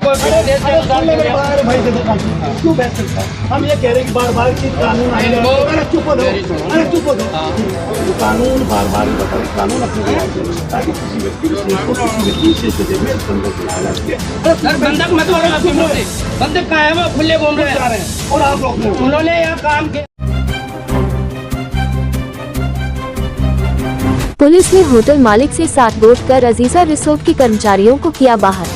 भाई देखो क्यों बैठ सकता है? हम ये कह रहे हैं कि बार बार की कानून आएगा। अरे चुप हो जाओ, अरे चुप हो जाओ। कानून बार बार बताओ, कानून अपनी ताकि किसी व्यक्ति को किसी व्यक्ति विशेष के में बंदक लाया सर, बंदक मत बोलो आपकी मुझसे। बंदक कहाँ है? वो खुले घूम रहे हैं और आप लोग उन्होंने यहाँ काम किया। पुलिस ने होटल मालिक से साथ कर अजीजा रिसोर्ट के कर्मचारियों को किया बाहर।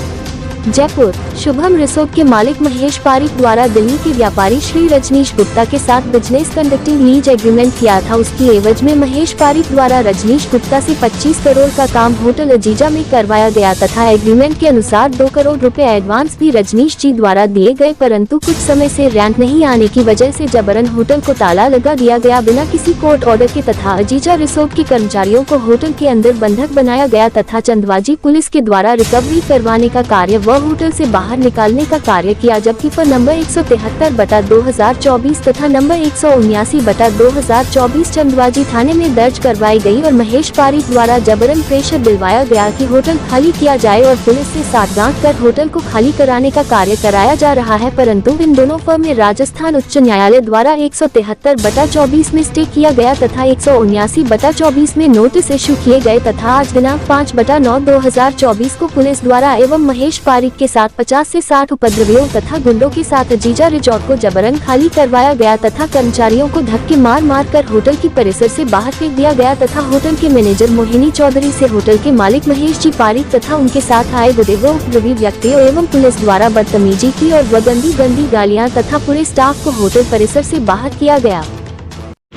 जयपुर शुभम रिसोर्ट के मालिक महेश पारिक द्वारा दिल्ली के व्यापारी श्री रजनीश गुप्ता के साथ बिजनेस कंडक्टिंग लीज एग्रीमेंट किया था। उसकी एवज में महेश पारिक द्वारा रजनीश गुप्ता से 25 करोड़ का काम होटल अजीजा में करवाया गया तथा एग्रीमेंट के अनुसार 2 करोड़ रुपए एडवांस भी रजनीश जी द्वारा दिए गए, परंतु कुछ समय से रैंक नहीं आने की वजह से जबरन होटल को ताला लगा दिया गया बिना किसी कोर्ट ऑर्डर के तथा अजीजा रिसोर्ट के कर्मचारियों को होटल के अंदर बंधक बनाया गया तथा चंदवाजी पुलिस के द्वारा रिकवरी करवाने का कार्य होटल से बाहर निकालने का कार्य किया, जबकि पर नंबर 173/2024 तथा नंबर 179/2024 चंदवाजी थाने में दर्ज करवाई गई और महेश पारिक द्वारा जबरन प्रेशर दिलवाया गया कि होटल खाली किया जाए और पुलिस से साठगांठ कर होटल को खाली कराने का कार्य कराया जा रहा है, परंतु इन दोनों फर्म में राजस्थान उच्च न्यायालय द्वारा 173/24 में स्टे किया गया तथा 179/24 में नोटिस इशू किए गए तथा आज दिनांक 5/9/2024 को पुलिस द्वारा एवं महेश पारिक के साथ 50 से 60 उपद्रवियों तथा गुंडों के साथ अजीजा रिजॉर्ट को जबरन खाली करवाया गया तथा कर्मचारियों को धक्के मार कर होटल की परिसर से बाहर फेंक दिया गया तथा होटल के मैनेजर मोहिनी चौधरी से होटल के मालिक महेश जी पारिक तथा उनके साथ आए गुदेवो उपद्रवी व्यक्तियों एवं पुलिस द्वारा बदतमीजी की और गंदी गालियां तथा पूरे स्टाफ को होटल परिसर से बाहर किया गया।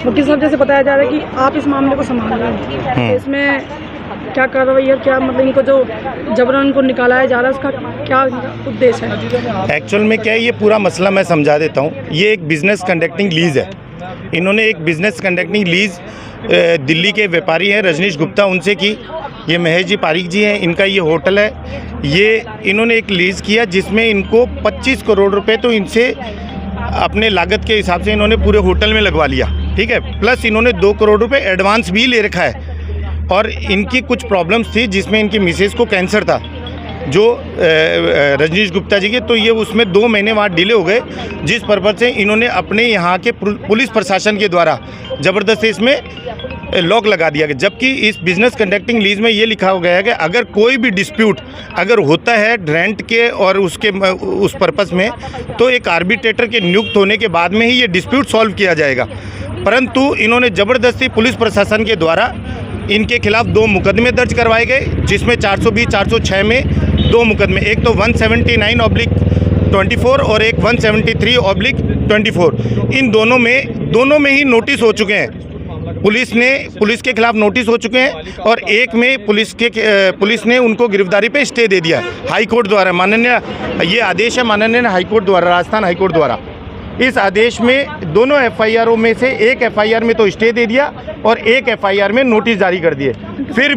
वकील साहब, जैसे बताया जा रहा है कि आप इस मामले को संभाल रहे हैं, इसमें क्या कार्रवाई है, क्या मतलब इनको जो जबरन को निकाला जा रहा है उसका क्या उद्देश्य है? एक्चुअल में क्या है, ये पूरा मसला मैं समझा देता हूँ। ये एक बिजनेस कंडक्टिंग लीज है। इन्होंने एक बिजनेस कंडक्टिंग लीज दिल्ली के व्यापारी हैं रजनीश गुप्ता, उनसे की। ये महेश जी पारिक जी हैं, इनका ये होटल है। ये इन्होंने एक लीज़ किया जिसमें इनको 25 करोड़ रुपए तो इनसे अपने लागत के हिसाब से इन्होंने पूरे होटल में लगवा लिया, ठीक है। प्लस इन्होंने 2 करोड़ रुपए एडवांस भी ले रखा है और इनकी कुछ प्रॉब्लम्स थी जिसमें इनकी मिसेस को कैंसर था, जो रजनीश गुप्ता जी के, तो ये उसमें 2 महीने वहाँ डिले हो गए, जिस पर्पज़ से इन्होंने अपने यहाँ के पुलिस प्रशासन के द्वारा ज़बरदस्ती इसमें लॉक लगा दिया गया। जबकि इस बिज़नेस कंडक्टिंग लीज में ये लिखा हो गया है कि अगर कोई भी डिस्प्यूट अगर होता है रेंट के और उसके उस पर्पज़ में, तो एक आर्बिट्रेटर के नियुक्त होने के बाद में ही ये डिस्प्यूट सॉल्व किया जाएगा। परंतु इन्होंने ज़बरदस्ती पुलिस प्रशासन के द्वारा इनके खिलाफ 2 मुकदमे दर्ज करवाए गए, जिसमें 420-406 में 2 मुकदमे, एक तो 179/24 और एक 173/24। इन दोनों में ही नोटिस हो चुके हैं। पुलिस के खिलाफ नोटिस हो चुके हैं और एक में पुलिस ने उनको गिरफ्तारी पे स्टे दे दिया हाई कोर्ट द्वारा। माननीय ये आदेश है माननीय हाई कोर्ट द्वारा, राजस्थान हाई कोर्ट द्वारा। इस आदेश में दोनों एफआईआरों में से एक एफआईआर में तो स्टे दे दिया और एक एफआईआर में नोटिस जारी कर दिए। फिर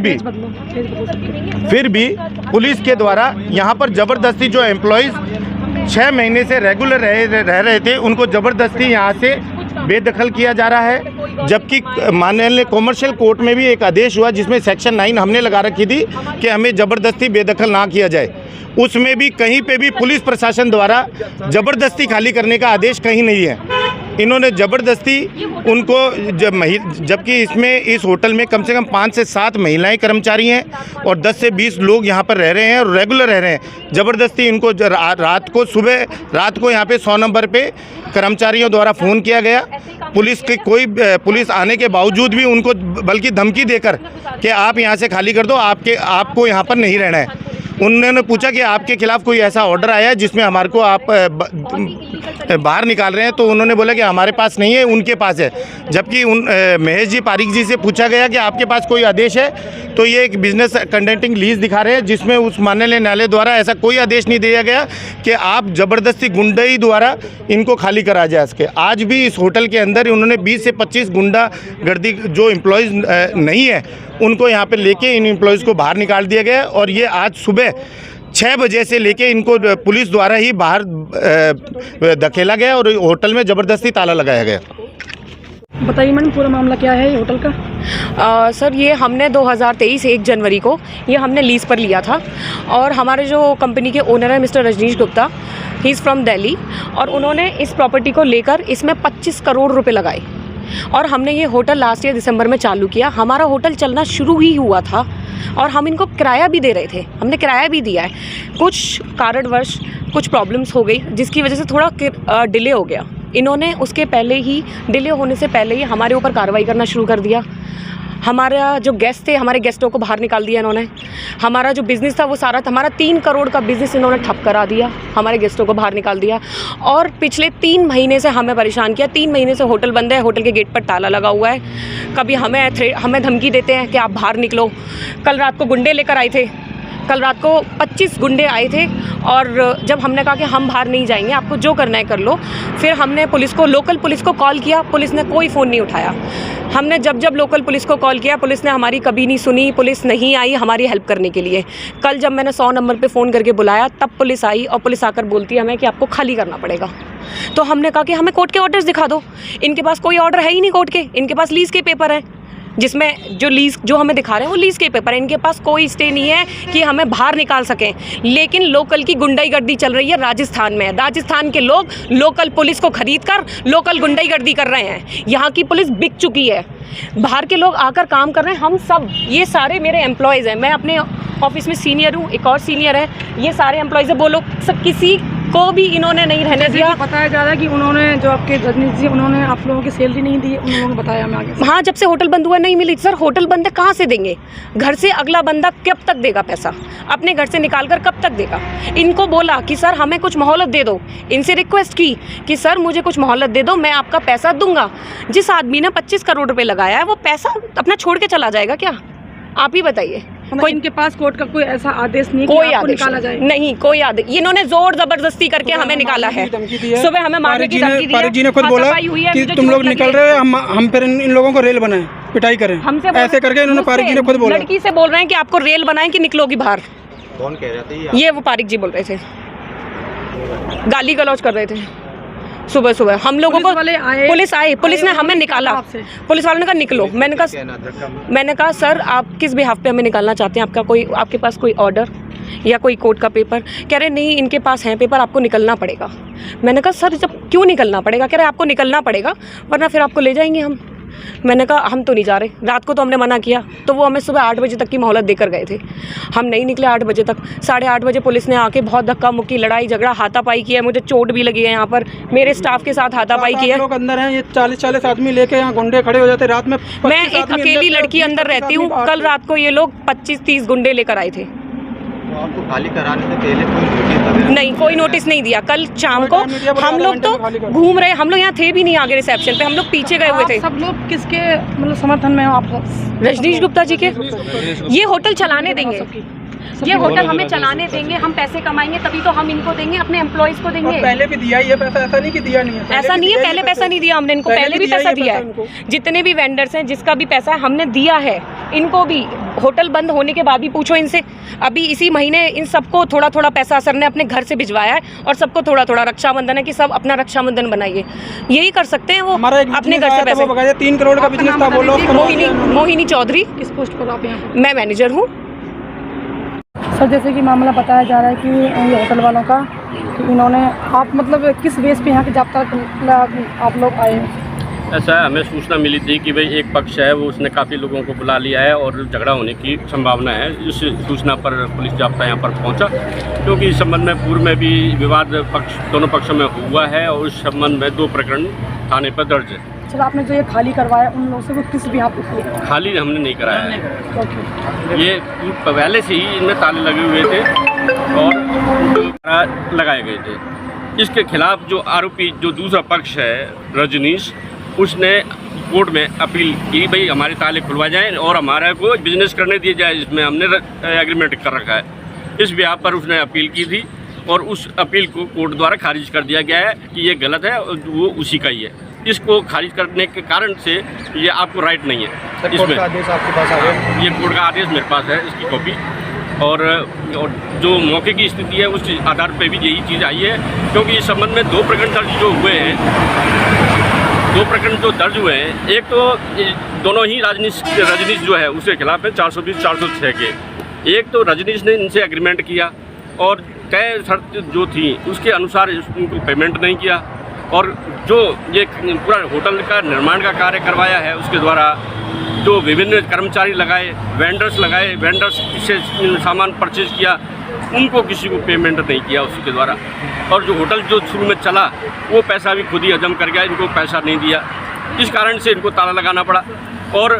भी पुलिस के द्वारा यहाँ पर ज़बरदस्ती जो एम्प्लॉयज़ 6 महीने से रेगुलर रह रहे थे, उनको ज़बरदस्ती यहाँ से बेदखल किया जा रहा है। जबकि माननीय कॉमर्शियल कोर्ट में भी एक आदेश हुआ जिसमें सेक्शन 9 हमने लगा रखी थी कि हमें ज़बरदस्ती बेदखल ना किया जाए। उसमें भी कहीं पे भी पुलिस प्रशासन द्वारा ज़बरदस्ती खाली करने का आदेश कहीं नहीं है। इन्होंने ज़बरदस्ती उनको जबकि इसमें इस होटल में कम से कम 5 से 7 महिलाएं कर्मचारी हैं और 10 से 20 लोग यहाँ पर रह रहे हैं और रेगुलर रह रहे हैं। ज़बरदस्ती इनको रात को यहाँ पे 100 नंबर पे कर्मचारियों द्वारा फ़ोन किया गया। पुलिस आने के बावजूद भी उनको बल्कि धमकी देकर कि आप यहाँ से खाली कर दो, आपको यहाँ पर नहीं रहना है। उन्होंने पूछा कि आपके खिलाफ कोई ऐसा ऑर्डर आया है जिसमें हमारे को आप बाहर निकाल रहे हैं, तो उन्होंने बोला कि हमारे पास नहीं है, उनके पास है। जबकि महेश जी पारिक जी से पूछा गया कि आपके पास कोई आदेश है, तो ये एक बिजनेस कंडक्टिंग लीज दिखा रहे हैं जिसमें उस माननीय न्यायालय द्वारा ऐसा कोई आदेश नहीं दिया गया कि आप ज़बरदस्ती गुंडई द्वारा इनको खाली करा जा सके। आज भी इस होटल के अंदर उन्होंने 20 से 25 गुंडागर्दी जो एम्प्लॉयज़ नहीं है उनको यहाँ पे लेके इन एम्प्लॉयज़ को बाहर निकाल दिया गया और ये आज सुबह 6 बजे से लेके इनको पुलिस द्वारा ही बाहर धकेला गया और होटल में ज़बरदस्ती ताला लगाया गया। बताइए मैडम पूरा मामला क्या है ये होटल का? सर ये हमने 2023 1 जनवरी को ये हमने लीज़ पर लिया था और हमारे जो कंपनी के ओनर है mister Rajneesh Gupta, he is from Delhi, और उन्होंने इस प्रॉपर्टी को लेकर इसमें 25 करोड़ रुपए लगाए और हमने ये होटल लास्ट ईयर दिसंबर में चालू किया। हमारा होटल चलना शुरू ही हुआ था और हम इनको किराया भी दे रहे थे, हमने किराया भी दिया है। कुछ कारणवश कुछ प्रॉब्लम्स हो गई जिसकी वजह से थोड़ा डिले हो गया। इन्होंने उसके पहले ही, डिले होने से पहले ही हमारे ऊपर कार्रवाई करना शुरू कर दिया। हमारा जो गेस्ट थे, हमारे गेस्टों को बाहर निकाल दिया इन्होंने। हमारा जो बिज़नेस था वो सारा, हमारा 3 करोड़ का बिज़नेस इन्होंने ठप करा दिया, हमारे गेस्टों को बाहर निकाल दिया और पिछले 3 महीने से हमें परेशान किया। 3 महीने से होटल बंद है, होटल के गेट पर ताला लगा हुआ है। कभी हमें धमकी देते हैं कि आप बाहर निकलो। कल रात को गुंडे लेकर आए थे, कल रात को 25 गुंडे आए थे और जब हमने कहा कि हम बाहर नहीं जाएंगे, आपको जो करना है कर लो, फिर हमने पुलिस को, लोकल पुलिस को कॉल किया, पुलिस ने कोई फ़ोन नहीं उठाया। हमने जब लोकल पुलिस को कॉल किया, पुलिस ने हमारी कभी नहीं सुनी, पुलिस नहीं आई हमारी हेल्प करने के लिए। कल जब मैंने 100 नंबर पे फ़ोन करके बुलाया तब पुलिस आई और पुलिस आकर बोलती है हमें कि आपको खाली करना पड़ेगा। तो हमने कहा कि हमें कोर्ट के ऑर्डर्स दिखा दो। इनके पास कोई ऑर्डर है ही नहीं कोर्ट के, इनके पास लीज़ के पेपर हैं, जिसमें जो लीज़ जो हमें दिखा रहे हैं वो लीज़ के पेपर है। इनके पास कोई स्टे नहीं है कि हमें बाहर निकाल सकें। लेकिन लोकल की गुंडागर्दी चल रही है राजस्थान में। राजस्थान के लोग लोकल पुलिस को खरीद कर लोकल गुंडागर्दी कर रहे हैं। यहाँ की पुलिस बिक चुकी है, बाहर के लोग आकर काम कर रहे हैं। हम सब, ये सारे मेरे एम्प्लॉयज़ हैं, मैं अपने ऑफिस में सीनियर हूँ, एक और सीनियर है, ये सारे एम्प्लॉयज़ हैं। वो लोग सब, किसी को भी इन्होंने नहीं रहने दिया। बताया जा रहा है कि उन्होंने, जो आपके रजनीश जी, उन्होंने आप लोगों की सैलरी नहीं दी, उन लोगों ने बताया हमें आगे। हाँ, जब से होटल बंद हुआ नहीं मिली। सर होटल बंद है, कहाँ से देंगे? घर से अगला बंदा कब तक देगा पैसा? अपने घर से निकाल कर कब तक देगा? इनको बोला कि सर हमें कुछ मोहलत दे दो, इनसे रिक्वेस्ट की कि सर मुझे कुछ मोहलत दे दो, मैं आपका पैसा दूंगा। जिस आदमी ने 25 करोड़ रुपए लगाया है वो पैसा अपना छोड़ के चला जाएगा क्या? आप ही बताइए। कोई इनके पास कोर्ट का कोई ऐसा आदेश नहीं, कोई आपको आदेश निकाला जाए? नहीं, कोई आदेश। इन्होंने जोर जबरदस्ती करके हमें निकाला है। सुबह हमें मारने की धमकी दी है। पारिक जी ने खुद बोला कि तुम लोग निकल रहे हो, हम फिर इन लोगों को रेल बनाए, पिटाई करें, हमसे ऐसे करके इन्होंने, पारिक जी ने खुद बोला। लड़की से बोल रहे हैं कि आपको रेल बनाएं कि निकलोगी बाहर। कौन कह रहे थे ये वो पारिक जी बोल रहे थे, गाली गलौज कर रहे थे। सुबह सुबह हम लोगों को पुलिस आई, पुलिस ने हमें निकाला। पुलिस वालों ने कहा निकलो। मैंने कहा सर आप किस बिहाफ पे हमें निकालना चाहते हैं? आपके पास कोई ऑर्डर या कोई कोर्ट का पेपर? कह रहे नहीं, इनके पास हैं पेपर, आपको निकलना पड़ेगा। मैंने कहा सर जब क्यों निकलना पड़ेगा? कह रहे आपको निकलना पड़ेगा वरना फिर आपको ले जाएंगे हम। मैंने कहा हम तो नहीं जा रहे। रात को तो हमने मना किया, तो वो हमें सुबह 8 बजे तक की मोहलत देकर गए थे। हम नहीं निकले 8 बजे तक। 8:30 बजे पुलिस ने आके बहुत धक्का मुक्की, लड़ाई झगड़ा, हाथापाई किया। मुझे चोट भी लगी है यहाँ पर, मेरे स्टाफ के साथ हाथापाई की है। लोग अंदर हैं, ये 40 आदमी लेके यहाँ गुंडे खड़े हो जाते रात में। मैं एक अकेली लड़की अंदर रहती हूँ। कल रात को ये लोग 25-30 गुंडे लेकर आए थे। आपको खाली कराने से पहले कोई नोटिस वगैरह? नहीं, कोई नोटिस नहीं दिया। कल शाम को हम लोग तो घूम रहे, हम लोग यहाँ थे भी नहीं आगे रिसेप्शन पे, हम लोग पीछे गए हुए थे। सब लोग किसके मतलब समर्थन में हो आप? रजनीश गुप्ता जी के। ये होटल चलाने देंगे, ये होटल हमें चलाने देंगे, हम पैसे कमाएंगे तभी तो हम इनको देंगे, अपने एम्प्लॉयज़ को देंगे। पहले भी दिया ये पैसा, ऐसा नहीं कि दिया नहीं है। ऐसा नहीं है, पहले पैसा नहीं दिया हमने इनको, पहले भी पैसा दिया है। जितने भी वेंडर्स हैं, जिसका भी पैसा है हमने दिया है इनको भी। होटल बंद होने के बाद भी पूछो इनसे, अभी इसी महीने इन सबको थोड़ा थोड़ा पैसा सर ने अपने घर से भिजवाया है और सबको थोड़ा थोड़ा। रक्षाबंधन है कि सब अपना रक्षाबंधन बनाइए, यही कर सकते हैं वो अपने घर से पैसे। 3 करोड़ का बिजनेस था, बोलो। मोहिनी चौधरी। किस पोस्ट पर आप यहाँ? मैं मैनेजर हूँ। सर जैसे कि मामला बताया जा रहा है कि ये होटल वालों का, कि इन्होंने, आप मतलब किस बेस पे यहाँ के जाब्ता आप लोग आए हैं? ऐसा है, हमें सूचना मिली थी कि भाई एक पक्ष है वो, उसने काफ़ी लोगों को बुला लिया है और झगड़ा होने की संभावना है। इस सूचना पर पुलिस जाब्ता यहाँ पर पहुँचा, क्योंकि इस संबंध में पूर्व में भी विवाद दोनों पक्षों में हुआ है और उस संबंध में 2 प्रकरण थाने पर दर्ज है। सर आपने जो ये खाली करवाया उन लोगों से वो किस भी आप? खाली हमने नहीं कराया है, ये पहले से ही इनमें ताले लगे हुए थे और लगाए गए थे। इसके खिलाफ जो आरोपी, जो दूसरा पक्ष है रजनीश, उसने कोर्ट में अपील की भाई हमारे ताले खुलवा जाएं और हमारा को बिजनेस करने दिया जाए, इसमें हमने एग्रीमेंट कर रखा है। इस बिहार पर उसने अपील की थी और उस अपील को कोर्ट द्वारा खारिज कर दिया गया है कि ये गलत है और वो उसी का ही है। इसको खारिज करने के कारण से ये आपको राइट नहीं है। इसमें आदेश आपके पास आ गया? ये कोर्ट का आदेश मेरे पास है, इसकी कॉपी। और जो मौके की स्थिति है उस आधार पर भी यही चीज़ आई है, क्योंकि इस संबंध में 2 प्रकरण दर्ज जो हुए हैं दो प्रकरण जो दर्ज हुए हैं, एक तो दोनों ही रजनीश जो है उसके खिलाफ है 420 406 के। एक तो रजनीश ने इनसे एग्रीमेंट किया और तय शर्त जो थी उसके अनुसार उनको पेमेंट नहीं किया, और जो ये पूरा होटल का निर्माण का कार्य करवाया है उसके द्वारा जो विभिन्न कर्मचारी लगाए, वेंडर्स से सामान परचेज किया, उनको किसी को पेमेंट नहीं किया उसी के द्वारा। और जो होटल जो शुरू में चला वो पैसा भी खुद ही हजम कर गया, इनको पैसा नहीं दिया, इस कारण से इनको ताला लगाना पड़ा। और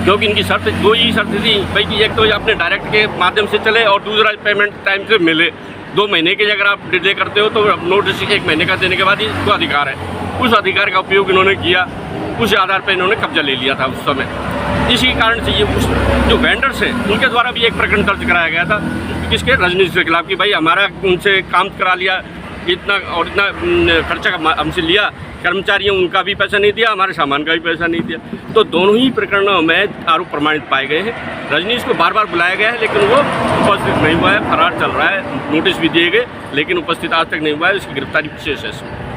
क्योंकि इनकी शर्त दो ही शर्त थी भाई कि एक तो ये अपने डायरेक्ट के माध्यम से चले और दूसरा पेमेंट टाइम से मिले। 2 महीने के अगर आप डिले करते हो तो नोटिस 1 महीने का देने के बाद ही उसको अधिकार है, उस अधिकार का उपयोग इन्होंने किया, उस आधार पर इन्होंने कब्जा ले लिया था उस समय। इसी कारण से ये उस जो वेंडर्स हैं उनके द्वारा भी एक प्रकरण दर्ज कराया गया था किसके, रजनीश के खिलाफ, कि भाई हमारा उनसे काम करा लिया, इतना और इतना खर्चा हमसे लिया, कर्मचारियों उनका भी पैसा नहीं दिया, हमारे सामान का भी पैसा नहीं दिया। तो दोनों ही प्रकरणों में आरोप प्रमाणित पाए गए हैं। रजनीश को बार बार बुलाया गया है लेकिन वो उपस्थित नहीं हुआ है, फरार चल रहा है, नोटिस भी दिए गए लेकिन उपस्थित आज तक नहीं हुआ है, इसकी गिरफ्तारी विशेष है।